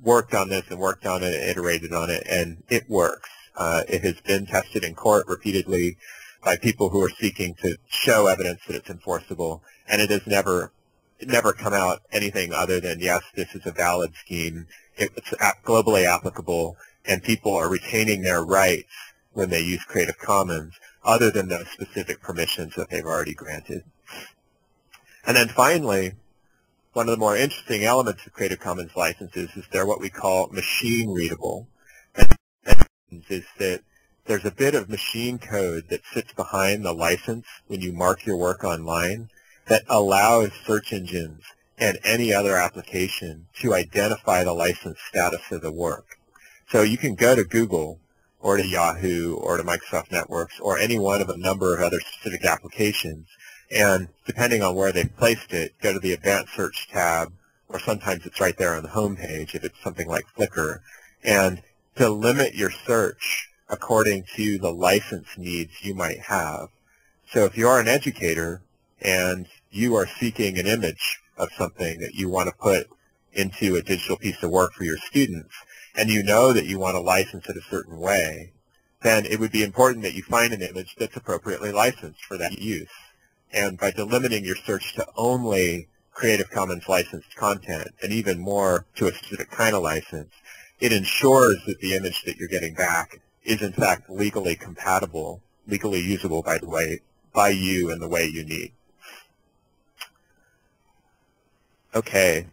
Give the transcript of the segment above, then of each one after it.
worked on this and worked on it, iterated on it, and it works. It has been tested in court repeatedly by people who are seeking to show evidence that it's enforceable, and it has never come out anything other than, yes, this is a valid scheme, it's globally applicable, and people are retaining their rights when they use Creative Commons, other than those specific permissions that they've already granted. And then finally, one of the more interesting elements of Creative Commons licenses is they're what we call machine readable. And that means is that there's a bit of machine code that sits behind the license when you mark your work online that allows search engines and any other application to identify the license status of the work. So you can go to Google or to Yahoo or to Microsoft Networks or any one of a number of other specific applications, and depending on where they've placed it, go to the Advanced Search tab, or sometimes it's right there on the home page if it's something like Flickr, and to limit your search according to the license needs you might have. So if you are an educator and you are seeking an image of something that you want to put into a digital piece of work for your students, and you know that you want to license it a certain way, then it would be important that you find an image that's appropriately licensed for that use. And by delimiting your search to only Creative Commons licensed content, and even more to a specific kind of license, it ensures that the image that you're getting back is in fact legally compatible, legally usable by you in the way you need. Okay.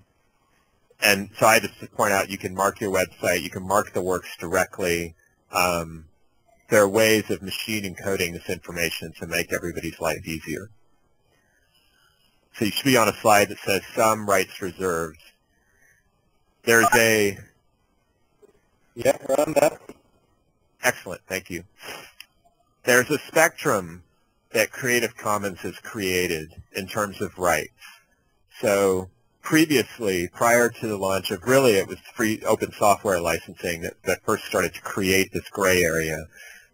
And so I just point out you can mark your website, you can mark the works directly. There are ways of machine encoding this information to make everybody's life easier. So you should be on a slide that says some rights reserved. There's a... Yeah, run that. Excellent, thank you. There's a spectrum that Creative Commons has created in terms of rights. So previously, prior to the launch of, really it was free open software licensing that first started to create this gray area.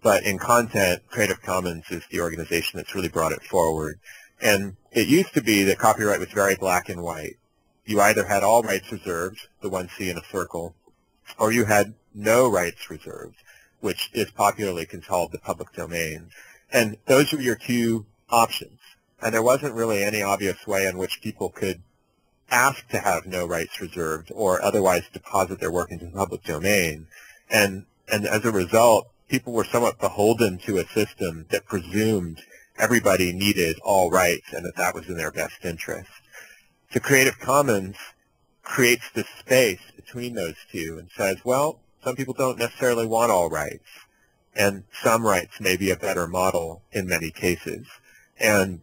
But in content, Creative Commons is the organization that's really brought it forward. And it used to be that copyright was very black and white. You either had all rights reserved, the one C in a circle, or you had no rights reserved, which is popularly called the public domain. And those were your two options. And there wasn't really any obvious way in which people could ask to have no rights reserved or otherwise deposit their work into the public domain. And as a result, people were somewhat beholden to a system that presumed everybody needed all rights and that was in their best interest. So Creative Commons creates this space between those two and says, well, some people don't necessarily want all rights, and some rights may be a better model in many cases. And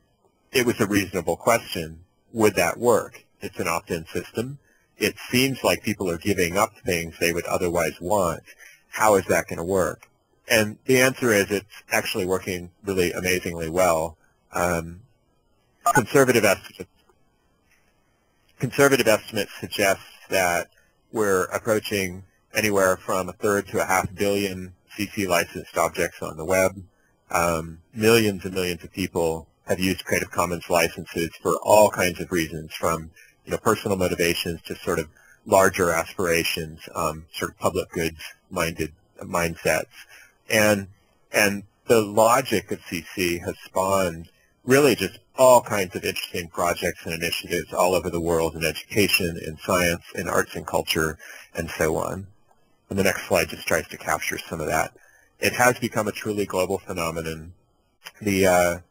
it was a reasonable question, would that work? It's an opt-in system. It seems like people are giving up things they would otherwise want. How is that going to work? And the answer is it's actually working really amazingly well. Conservative estimates suggest that we're approaching anywhere from 1/3 to 500 million CC licensed objects on the web. Millions and millions of people have used Creative Commons licenses for all kinds of reasons, from personal motivations to sort of larger aspirations, sort of public goods minded mindsets. And the logic of CC has spawned really just all kinds of interesting projects and initiatives all over the world in education, in science, in arts and culture, and so on. And the next slide just tries to capture some of that. It has become a truly global phenomenon. The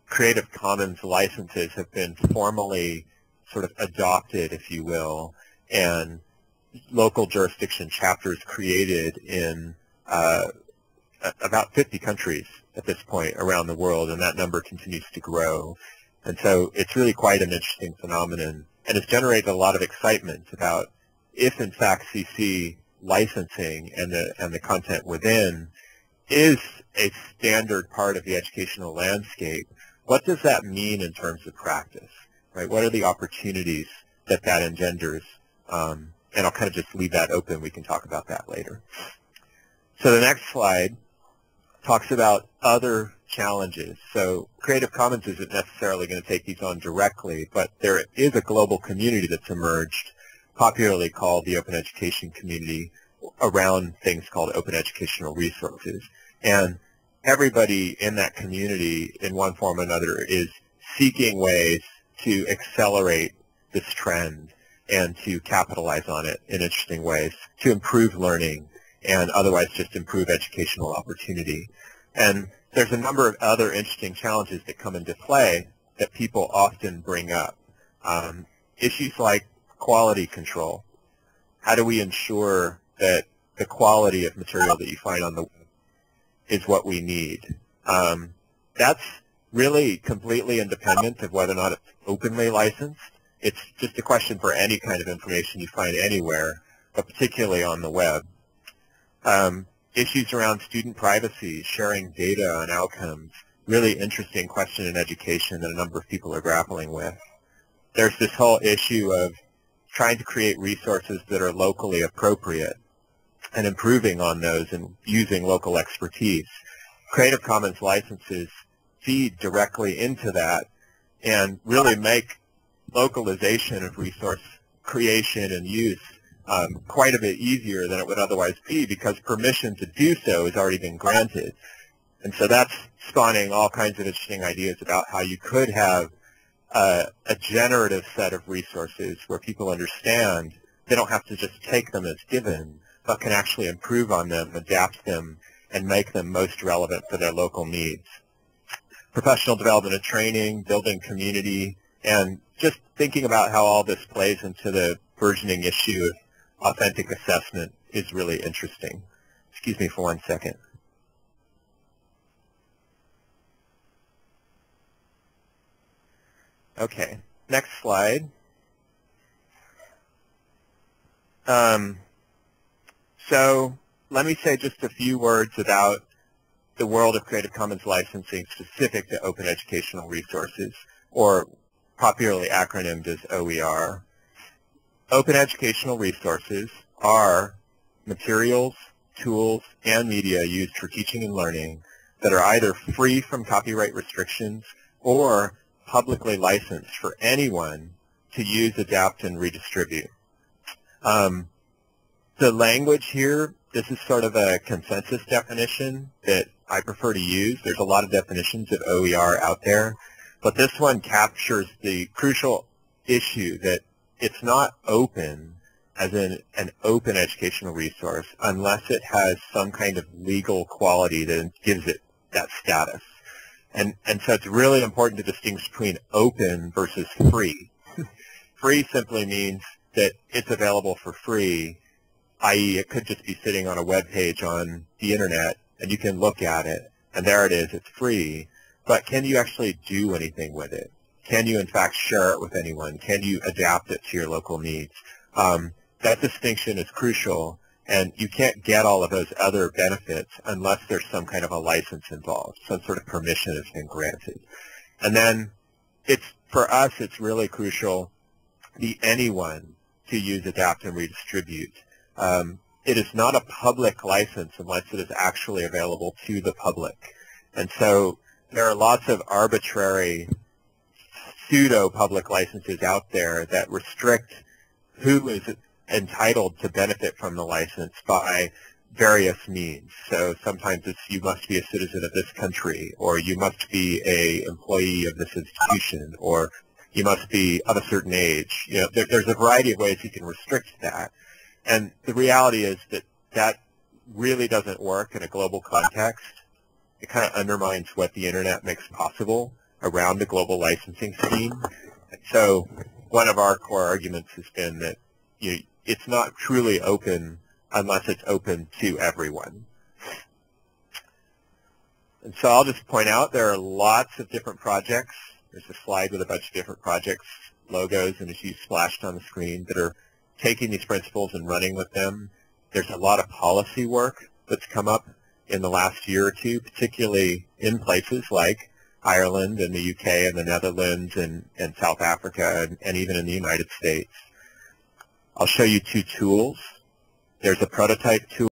Creative Commons licenses have been formally sort of adopted, if you will, and local jurisdiction chapters created in about 50 countries at this point around the world, and that number continues to grow. And so it's really quite an interesting phenomenon, and it's generated a lot of excitement about if, in fact, CC licensing and the content within is a standard part of the educational landscape. What does that mean in terms of practice? Right? What are the opportunities that engenders? And I'll kind of just leave that open. We can talk about that later. So the next slide talks about other challenges. So Creative Commons isn't necessarily going to take these on directly, but there is a global community that's emerged popularly called the open education community around things called open educational resources. And everybody in that community, in one form or another, is seeking ways to accelerate this trend and to capitalize on it in interesting ways, to improve learning and otherwise just improve educational opportunity. And there's a number of other interesting challenges that come into play that people often bring up. Issues like quality control. How do we ensure that the quality of material that you find on the web is what we need? That's really completely independent of whether or not it's openly licensed. It's just a question for any kind of information you find anywhere, but particularly on the web. Issues around student privacy, sharing data on outcomes, really interesting question in education that a number of people are grappling with. There's this whole issue of trying to create resources that are locally appropriate and improving on those and using local expertise. Creative Commons licenses feed directly into that and really make localization of resource creation and use quite a bit easier than it would otherwise be, because permission to do so has already been granted. And so that's spawning all kinds of interesting ideas about how you could have a generative set of resources where people understand they don't have to just take them as given, but can actually improve on them, adapt them, and make them most relevant for their local needs. Professional development and training, building community, and just thinking about how all this plays into the burgeoning issue of authentic assessment is really interesting. Excuse me for 1 second. Okay, next slide. So let me say just a few words about the world of Creative Commons licensing specific to open educational resources, or popularly acronymed as OER. Open educational resources are materials, tools, and media used for teaching and learning that are either free from copyright restrictions or publicly licensed for anyone to use, adapt, and redistribute. The language here, this is sort of a consensus definition that I prefer to use. There's a lot of definitions of OER out there, but this one captures the crucial issue that it's not open as in an open educational resource unless it has some kind of legal quality that gives it that status. And so it's really important to distinguish between open versus free. Free simply means that it's available for free, i.e. it could just be sitting on a web page on the internet and you can look at it and there it is, it's free. But can you actually do anything with it? Can you in fact share it with anyone? Can you adapt it to your local needs? That distinction is crucial, and you can't get all of those other benefits unless there's some kind of a license involved, some sort of permission has been granted. And then for us, it's really crucial the anyone to use, adapt, and redistribute. It is not a public license unless it is actually available to the public. And so there are lots of arbitrary pseudo-public licenses out there that restrict who is entitled to benefit from the license by various means. So sometimes it's you must be a citizen of this country, or you must be an employee of this institution, or you must be of a certain age. You know, there's a variety of ways you can restrict that. And the reality is that that really doesn't work in a global context. It kind of undermines what the internet makes possible around the global licensing scheme. And so one of our core arguments has been that it's not truly open unless it's open to everyone. And so I'll just point out there are lots of different projects. There's a slide with a bunch of different projects, logos, and issues splashed on the screen that are taking these principles and running with them. There's a lot of policy work that's come up in the last year or two, particularly in places like Ireland and the UK and the Netherlands and South Africa and even in the United States. I'll show you two tools. There's a prototype tool